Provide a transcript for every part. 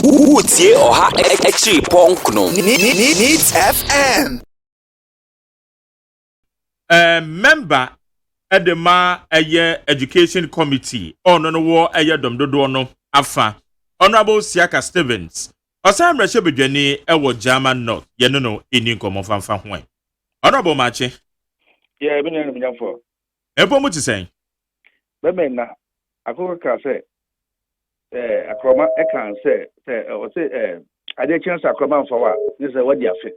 Utie Oha Echi Ponkno Needs FM. Member at the Education Committee on the war domdono afa Honorable Siaka Stevens. Osam Rashebejani ewo German North yenono ini komo fanfa hwan. Honorable Machi. Yeah, been in the for. Epo mu ti sen. Bebe na akoko ka say akroma e kan say o say ade chance akroma mfa wa ni say wadi afe.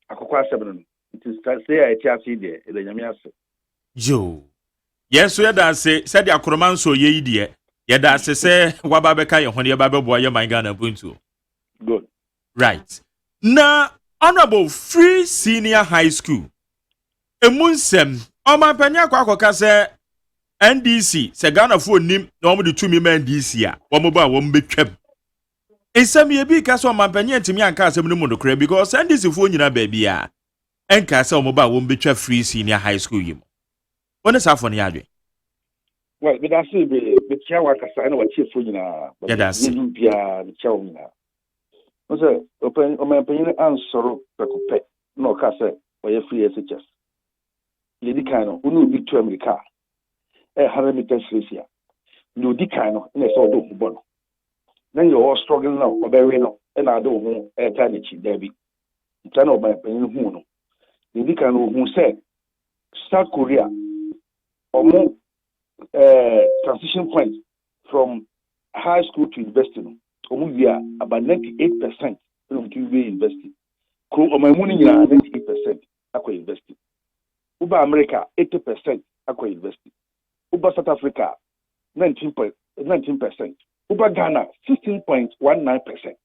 Akoko asem no. It is say I tia fi de e nyame ase. Yo. Yes, so yada say the akroma nso ye yidie. Yada say waba beka ye hone ye ba bebo ye man Ghana buntu. Good. Right. Na Honorable Free Senior High School. Emunsem Oma panya kwa akoka se NDC se Ghana fo nim na omo de tumi ma NDC a omo ba wo mbetwam. Ensem ye bi ka so oma panya ntimi anka asem no mu no kra because NDC fo nyina ba bia enka se omo ba wo mbetwa Free Senior High School yim. Wona sa fo ne yadwe. Well, but that's be chia wa kasa na wa chie fo nyina. Yeah, that's it. Bia be chia wo nyina. No say open oma panya ansoro pekope na o ka say o ye free SHS. Lady Kano, who knew big to America, 100 meters race here. No, Dick Kano, and I saw the bono. Then you're all struggling now, or very no, and I don't know a tiny Debbie. You cannot buy a penny who. Lady Kano, who said, South Korea, or more transition point from high school to university. We are about 98% of QV investing. Or my money, 98% are investing. Uber America 80% akwa university. Uber South Africa 19%. Uber Ghana 16.19%.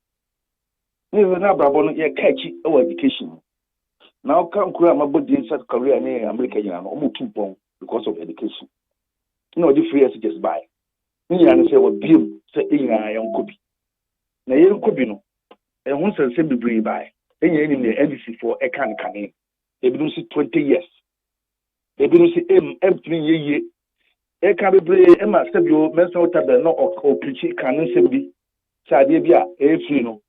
Never na brabo no ye catchy our education. Now come kura mabodi in South Korea and America you know almost 2 pounds because of education. No the free just buy. Ni ya say what bill say ina yon kobi. Na yon kobi no e hun say bebre buy. Enya ni NDC for e kan e bi no see 20 years. Ebi no si M3 ye e ka bebre e ma sebio mensa wota no o preach kan nsem sa de bi a e free no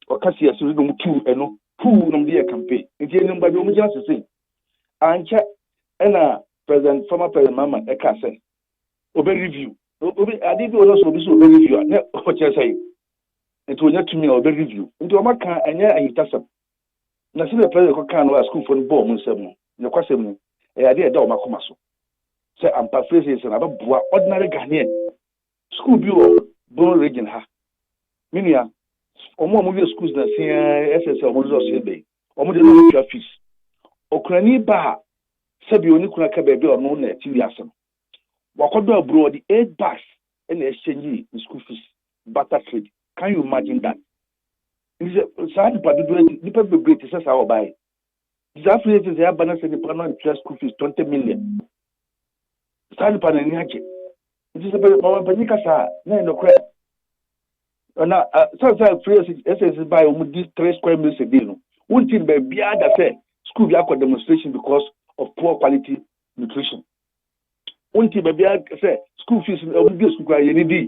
o ka si aso no mutu eno pu no de campaign nti enu ba de o mu ja sese ancha na former president mama e ka say obe review obi ade bi o no so obi so obe review na o che say nti onya tumi obe review nti o maka anya ayitasam na si the president ko kan no school for no ball mu nsem no ne kwasem no I did a makoma so. Say, I'm paraphrasing about ordinary Ghanaian school bureau, Bono region. Ha. Minia, or more movie schools than SSL or Silbe, or more than fees. Okrani Ba, Sabioni Kunaka or no net, Tiliasam. Wakodo abroad the 8 bucks and exchange in school fees, butter trade. Can you imagine that? It's a sad, but the people great is our buy. These affiliates have balance in the permanent interest school fees 20 million. Started by an energy. It is about Panicasa, no credit. Now, sometimes free SS by these 3 square meters a day. One thing by Biada said, school Yako demonstration because of poor quality nutrition. One thing by Biada said, school fees will be a school any day.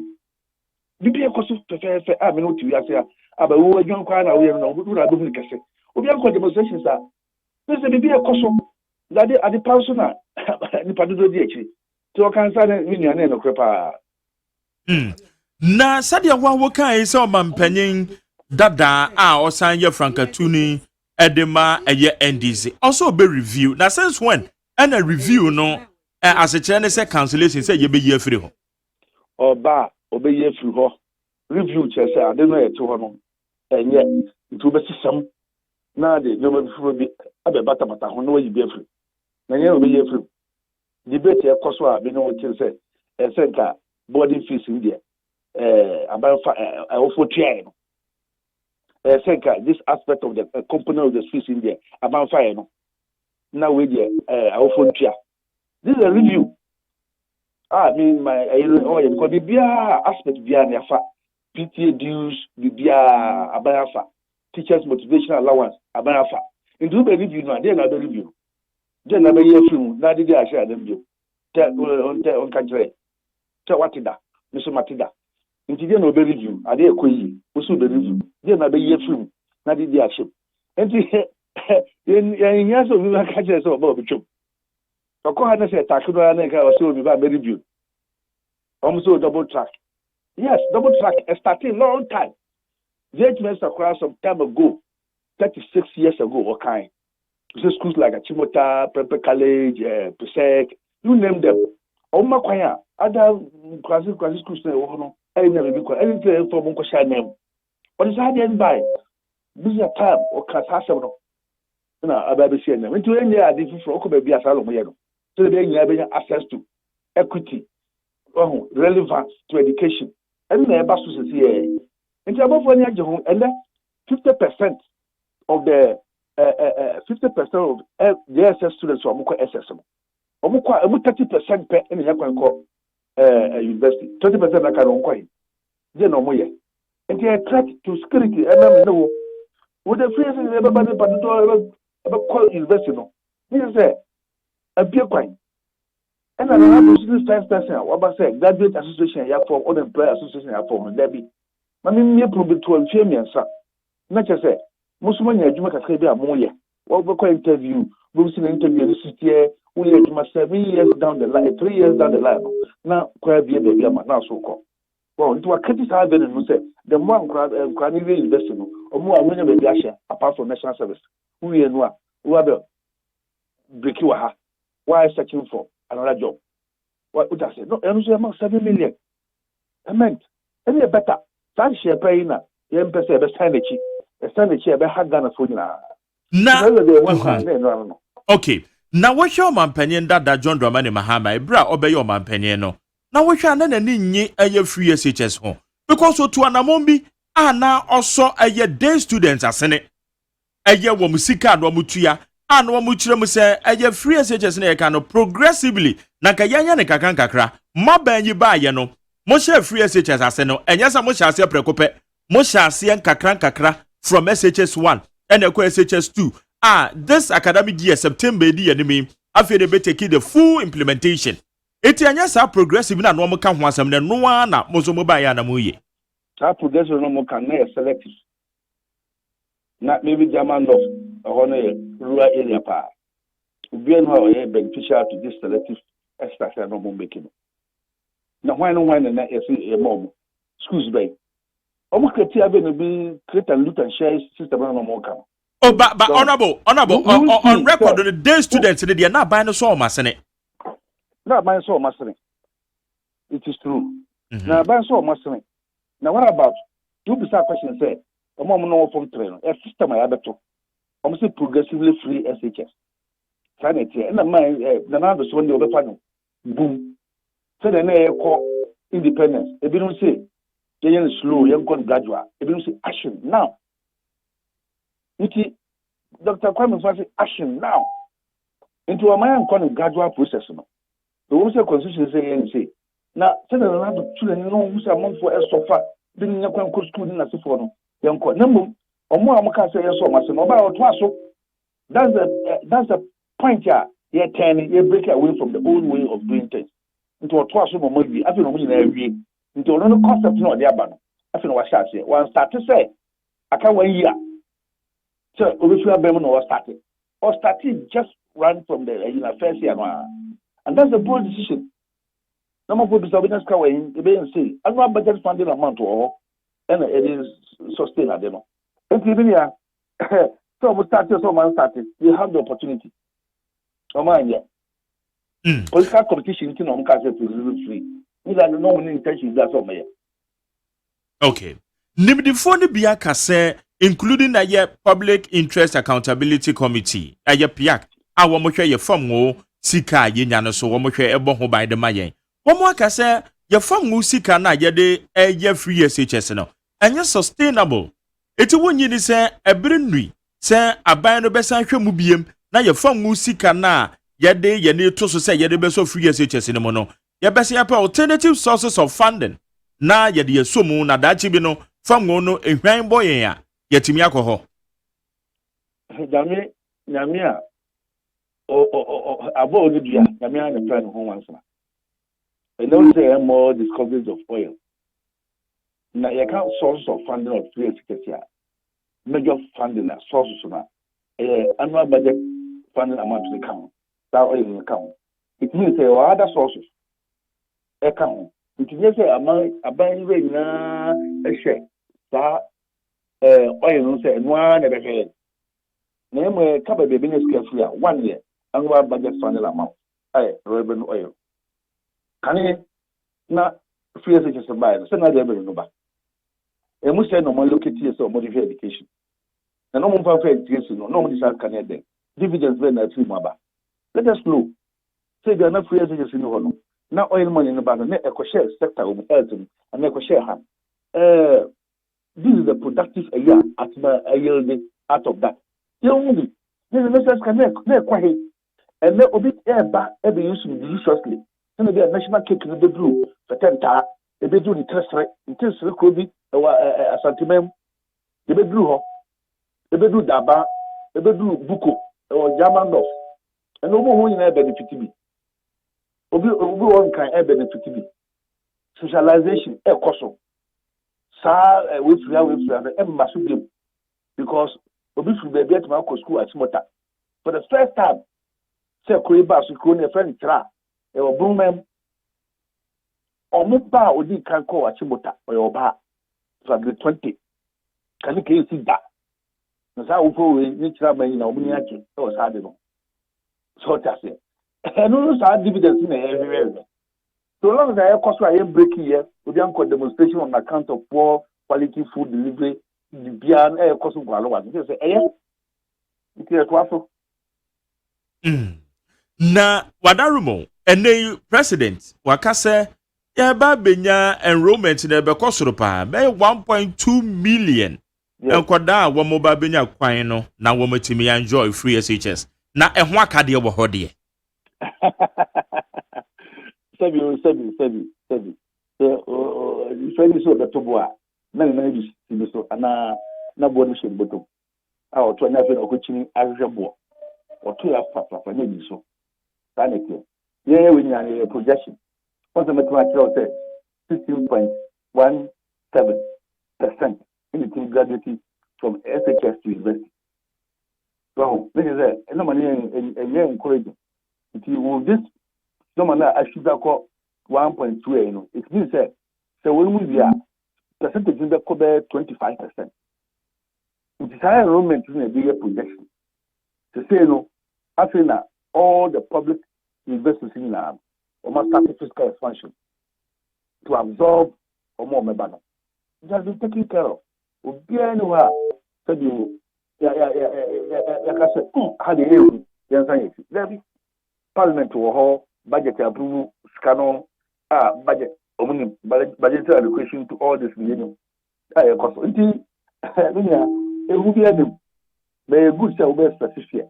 BB cost of fair, I mean, what you say, about who are young crying away and who are doing cassette. We have demonstrations are. There's a baby a custom that at the personal the Padudo DH. So I can say million no crepa. Na sadia wa woka isa o mampanyin dada a osanye Frankatuni edema eye NDC. Also be review. Na since when and a review no as a channel say cancellation say ye be year free ho. Oba obe year free ho. Review che say I don't know to ho no. Enye it be system na de no be be abata ho no we be free. Na ye obe year free. Debate e koso a be no tin say e center boarding fees in there. About for trying. This aspect of the component of the fees in there about fire. Now we for try. This is a review. I mean my because the beer aspect beer nefa PTA dues, the beer abayafa, teachers motivation allowance abayafa. Into the review now, they another review. Then another year film. Now they share them view. Tell on country. Tell what it da. Mr. Matida. nti dia no be review ade ekoyi wo so be review dia na be ye film na di dia ship nti yen ya so bi ba ka je so ba obetwom ko ha na se takedo na ka so bi ba be review so double track. Yes, double track started long time. JHMS across some time ago, 36 years ago, okay. So schools like Achimota, Prep College, Pesek, you name them. Oma kwaya, other quasi schools na I never be quite anything for Monko share name. But it's hard to buy. This is a time or Casasano. No, I better see them. Into any idea for Oko baby as Alamo. So they have access to equity, relevance to education. And never to see. And above 1 year, and 50% of the 50% of the SS students who are more SSM. Almost 30% per any university, 20% I can coin. Then no more. And they attract to security. And I know with the freezing everybody but the call university. No, here's a beer coin. And I have this first person. What I say, graduate association, ya form, or employer association, ya form, and there be. I mean, me probably to a champion, sir. Not just say, most money I do make a trade more. What we interview, we'll see an interview this year. We had my 7 years down the line, 3 years down the line. Now, quite be a baby, now so called. Well, into a critical then we say the more can invest or more when you apart from national service. We are no break you why searching for another job. What would I say? No, I'm saying 7 million. I meant any better. That share paying a young person, a standard chair, a hard gun for you. Now, okay. Now, what's your man penny that John Dramani Mahama, bra, obey your man penny no? Now, we shall not need a free SHS home because to an amombi are now also a year day students as in it. A year womusika and wamutia and wamuchiramu say a year free SHS ne can progressively Nakayanya ne kakankakra, Maben you buy no. Moshe free SHS aseno, and yes, I must say precope, Mosha sian kakra from SHS1 and a SHS2. This academic year, September, the enemy, after they take the full implementation. Etianyasa progressive na normal can once and no one na Mozomobaya na muye. Progressive normal can selective. Not maybe German of a rural area pa. We are now beneficial to this selective extraction of normal making. Now, why no one and a mom? Schools bay. Almost create and loot and share system on normal come. Oh, but honorable, on record, the day students, they are not buying a saw, Massene. Not buying saw, Massene. It is true. Now, buying saw, Massene. Now, what about you? Beside question say, a mom no from train, a system I have to almost progressively free SHS. Sanity, and the mind, the number is one the other panel. Boom. So then they call independence. If you don't say, you're slow, you're going gradual. If you don't say action now. Dr. Kwame Fancy action now into a man calling gradual process. The Worcester Constitution say, now, send another children know who's a month for a sofa, then you can go school in a phone. Young call number or more. I can't say so much about twice. That's the point. You're turning, you break away from the old way of doing things into a twice of movie. I feel into another concept, no, the other. I feel what I say. One start to say, I can't 1 year. So, original Bremen was started. Or started just run from the first year. And that's a bold decision. No more people are going to say, I'm not budget funding amount or and it is sustained. I don't know. And even here, so we started, someone started. We have the opportunity. Come on, yeah. Political competition in on cases is free. We have no intention that's all. Okay. Nimdifoni biaka say including a year public interest accountability committee a year piak our moshe ye form wo sika ye nyane so wo moshe ebo ho by the mayen wo mo aka say ye form wo sika na ye de a year free SHS no anya sustainable eti wonyi ni say ebere nui say aban no besan hwemu biem na ye form wo sika na ye de ye ne to so say ye de beso free SHS no mo no ye bese ya alternative sources of funding na ye de somu na dachi bi no form wo no ehwan boyen ya yetimi akoho Nyamia abo odua nyamia ne plan ho wansa and don't say more discoveries of oil Now you can't sources of funding of free education. Major funding sources na annual budget funding amount to the account. That oil account. It means there are other sources. Account. It means a buying rate na a share. That oil no say no never head. Name a couple of business carefully 1 year annual budget funding amount. Revenue oil. Can you na free education buy? So na revenue no back. E must say no more look at so modify education. Na no more for education no more decide can there. Dividends when na free maba. Let us know. Say they are not free education no. Now oil money no back na eco share sector of health and eco share ham. This is a productive area at a yield out of that. You only this is not can na quite and let obi back every use deliciously. And be a national cake in the blue for 10 ta e be do interest rate could be a sentiment e be blue ho e be do daba e be do buko or German loss and no more in benefit be obi one kind benefit be socialization koso sa we free e maso be because obi should be at my school at Smota for the first time say Koiba so ko ne friend tra e obumem omuba odi kan ko Achimota or oba from the 20 can you see that na sa wo fo we ni tra man na omuni ake o sa de no so ta say no sa dividends na everywhere so long as I cost I am breaking here we don call demonstration on account of poor quality food delivery the bian e cost go alo wa say it is so na wadarumo ene president wakase ya ba benya enrollment na be kosoro pa be 1.2 million enkoda wo mo ba benya kwan no na wo matimi enjoy free SHS na ehwo akade wo hode sabi so beto boa na bi so ana na bo no she boto a o to na fe no ko chini ahwehwebo o to ya papa na bi so sanity yeah we need a projection what's the mathematical say 16.17% in the team graduating from SHS to university. So this is it. No money and encouraging. If you will this no man I should call 1.2 you know it means that so when we are percentage in the cover 25%. It is higher enrollment in a bigger projection. To say no, I feel that all the public universities in now must start fiscal expansion to absorb more members. It has been taken care of. Anywhere said you how the EU the Parliament will budget approval scan budget budgetary allocation to all this millennium. It will be a good sell specific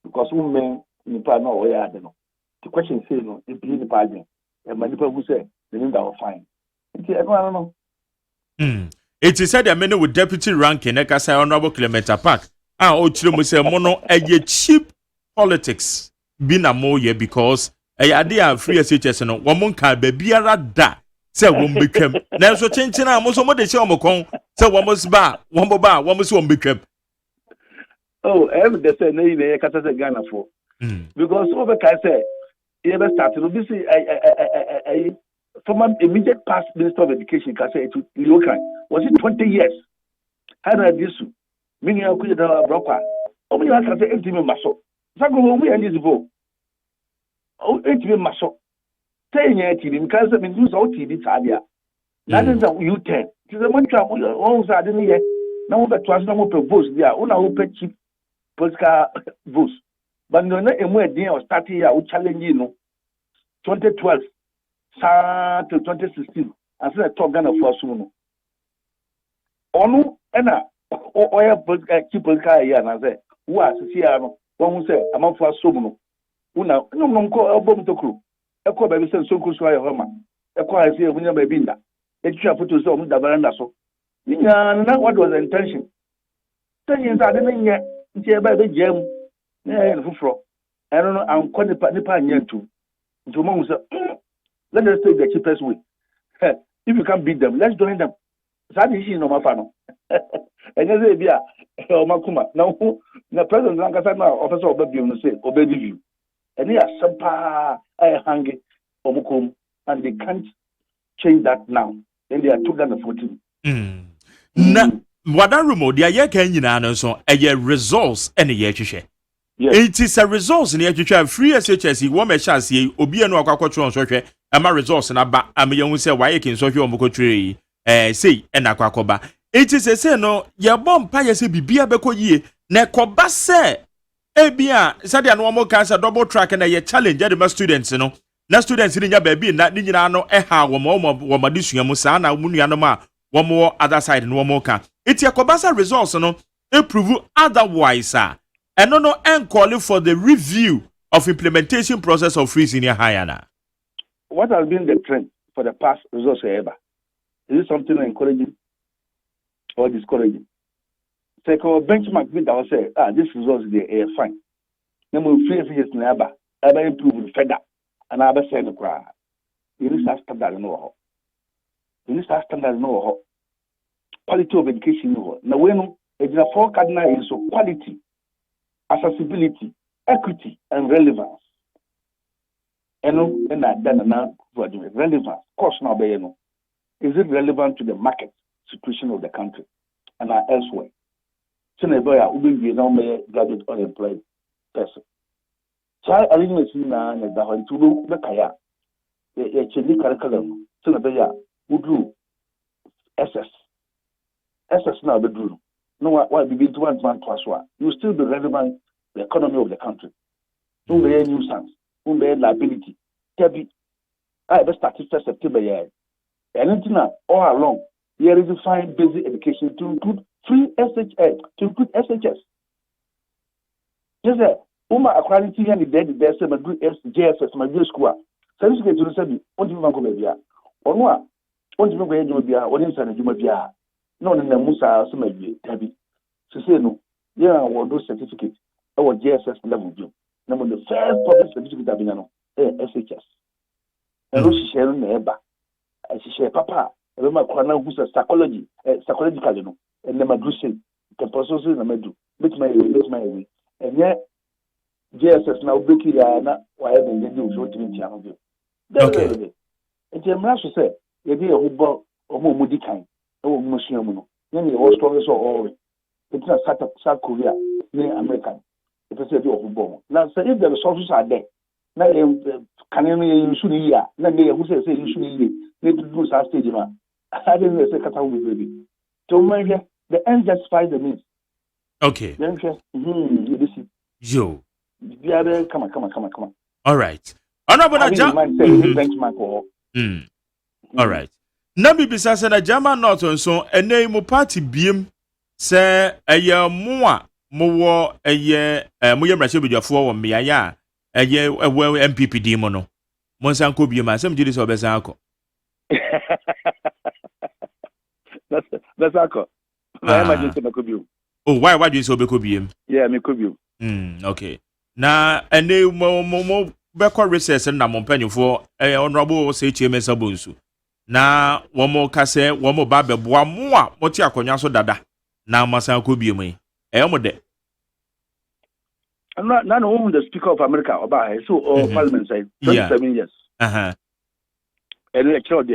because women in the no way I don't know. The question says no, it be the pageant. And many people say the name that will find. I don't know. It is said that many with deputy ranking Ekasa Honorable Clement Park o chire mo say mono cheap politics bi na mo ye because ade a free SHS no wo mon ka ba biara da say wo mbetwam na so chenchena mo so mo de che o mo kon say wo mo ba wo mo so wo mbetwam. Oh, every day say no you kata say Ghana for because over can say you ever started to be a former immediate past Minister of Education can say to Liokan was it 20 years how did this meaning I could have broker only I can say 80 maso sago we and this vote oh 80 maso saying it in can say mean use out TV sadia that is a you 10 to the one trap all sa didn't yet now we trust no propose there una who pay cheap political votes but no na emu edin or starting here we challenge you know 2012 to 2016 and say talk Ghana for so no onu na oya political political here na say who as here no won say amanfo asom no una no ko obom tokru ekọ ba bi say so nkusu ayo homa ekọ ha say obunya ba bi nda etwa photo so omu da baranda so ninya na what was the intention saying that dey nye nti ba be jam na e fufuro I don't know am ko nipa anya tu nti mo say let us take the cheapest way. If you can't beat them, let's join them. Sadi no mafano. And you say, "Oh, Makuma, now, the president Lankasana officer of Baby say, obey you. And they are Sampa, I hang it, Omukum, and they can't change that now. Then they are 2014. Na wadan rumo dia ye kan nyina no so eye results ene ye hwehwe. Yes. It is a results ne hwehwe free SHS wo me chance ye obi enu akwakotro so hwe ama results na ba am ye hu se wa ye kin so hwe omokotre sei ena akwakoba. It is a say no ye bom pa ye se bibia bekoyie na koba se ebia sadia no mo kan se double track na ye challenge the students no. Na students ni nya ba bi na ni nyina no ha wo mo disua mu sa na mu nua no ma one more other side no more can. It's your Kobasa results no prove otherwise and no calling for the review of implementation process of free senior higher. What has been the trend for the past results ever? Is it something encouraging or discouraging? Second benchmark with our say, this results they are fine. Then we free SHS never ever improve further and I say the cry. You need to standard no. You need to standard no. Quality of education no. Now when it's a four cardinal is so quality, accessibility, equity, and relevance. And now relevance. Course now be is it relevant to the market situation of the country and elsewhere? So never will be now graduate unemployed person. Child arrangements na the one to the kaya. Change curriculum. So never would do SS now the drew. No, why begin to one plus one? You still be relevant to the economy of the country. No be nuisance, no be liability. Tebi, I have started first September year. Anything all along, here is defined basic education to include free SHS, to include SHS. Yes, sir. Uma equality and the dead there say my good JSS, my good school. Service get to say, what do you want to be here? Or no, what do you want to be here? What is it? No, na Musa so maybe Debbie. So say no, yeah, or those certificates our JSS level job. Now the first public certificate that no SHS. And she share neighbor. And she share papa. Remember Kwana who's a psychological, you know, and the Madrusin, the process in the Medu, make my way. And yet JSS now breaking why haven't they do so to me channel. Okay. And the Master said, you be a who or more moody kind. Oh, Monsieur Muno. Then he was strong so all. It's not South Korea, near American. If I say you of bomb. Now, say if the resources are there, now can you should hear? Now, who says you should need to do some stage, man. I didn't say Kata with baby. So, the end justifies the means. Okay. Then, Yo. Come on. All right. Honorable benchmark or. All right. Na bibisa se na German Norton so enei mo party biem se eye mo a mo wo eye mo ye mrase bedwafo wo meaya eye MPP di mo no mo nsan ko biem asem gidi se obesan akọ. That's akọ. Na emergency na ko biem. Oh, why do you say obeko biem? Yeah, me ko biem. Okay. Na enei mo beko recess na mo mpanyufo honorable say chiemesa bonsu. Na womo kase womo ba beboa mo a moti akonya so dada na masan ko biem yi mo de I'm not the Speaker of America about so Parliament side 27 years and a child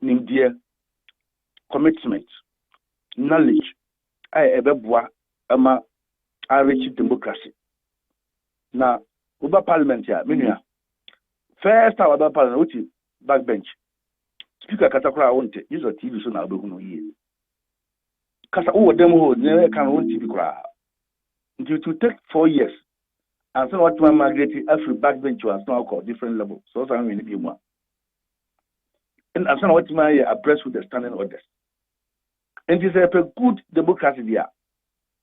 India commitment knowledge I ebeboa ama rich democracy na uba Parliament ya menua first time about Parliament, which is backbench. Speaker Katakura won't use a TV so now, no year. Kasa demo never can want TV cry. It will take 4 years. And so what my migrated every backbench was now called different level. So I'm going to be one. And as what my abreast with the standing orders. And it's a good democracy there.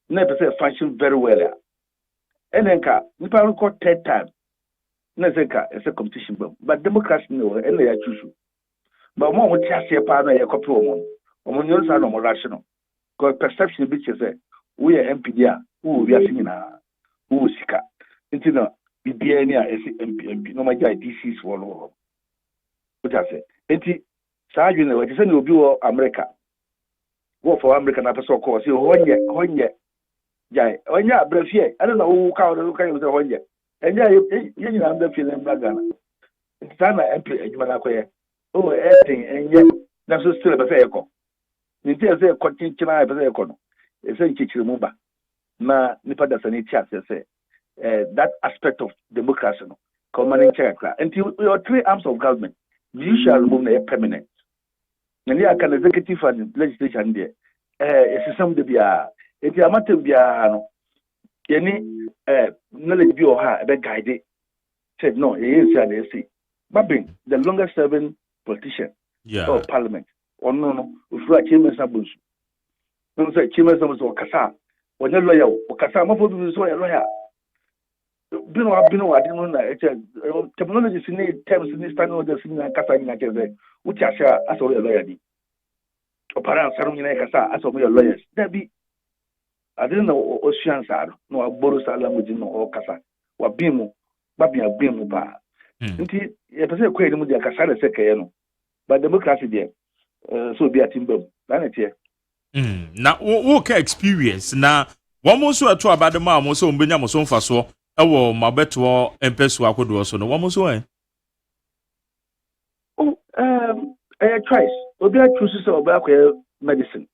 Never say function very well there. And then Nipa record third time. Nezeka it's a competition but democracy no and they choose but more what you pa na your copy on your side of rational because perception be say we are MPD who we are singing who sika into no BBA near MP no my guy DCs for what I say enti saa adwene we say na obi wo America wo for America na person call say honye jai onye abrafie ana na wo ka wo ka say honye enye ye nyina abrafie na Gana sana MP adwuma na koye o enye na so still be say ekọ ni tie say ekọ kinchina be say ekọ no e say nchichiri mu ba na nipa da sani tia say that aspect of democracy no commanding check and your three arms of government judicial remove na permanent na ni aka executive and legislation there system de bia eti amate bia no yani knowledge bi o ha be guide said no yes and yes babin the longest serving politician of parliament no ufura chairman sabunsu no say chairman sabunsu okasa onye lawyer okasa mafo bi so lawyer bino adi no na technology sini terms ni standard order sini na kasa ni na keze uti asha asa we lawyer di opara saru ni na kasa asa we lawyers da bi adi na ocean saro no agboro sala mudi no o kasa wa bimu babia bimu ba nti e pese ko edi mudi kasa na sekeye no ba democracy there so be atimbam na tie na wo ka experience na wo mo so ato abadema mo so mbenya mo so mfaso ewo mabeto empesu akodo so no wo mo so choice obi a choose so obi akoye medicine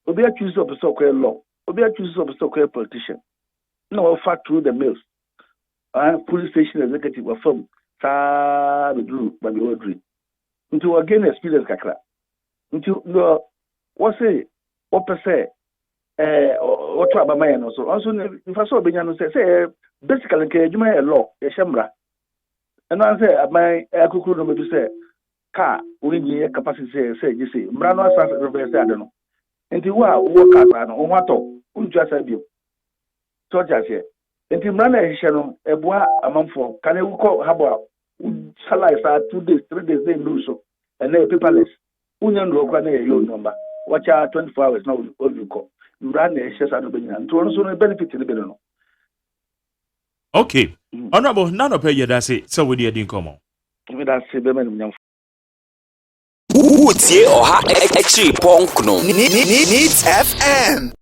obi a choose so akoye law obi a choose so akoye politician no fat through the mills police station executive of firm sa be do ba be odri into again experience kakra into no what say what per se what to abama no so also if I saw benya no say basically ke adwuma e law e hemra and I say my akukuru no be say car we need capacity say you say mra no asa reverse ade no enti wo work asa no wo ato unju asa bio so just here enti mra na ehye no eboa amanfo kan e wuko habo salary sa 2 days 3 days they lose so and they paperless unya ndo kwa na yo number watch 24 hours now all you call mra na ehye sa no benya nto so no benefit ni be no. Okay. Honorable, none of you that say so we didn't come on. Utie Oha Exi Punk no. Needs FM.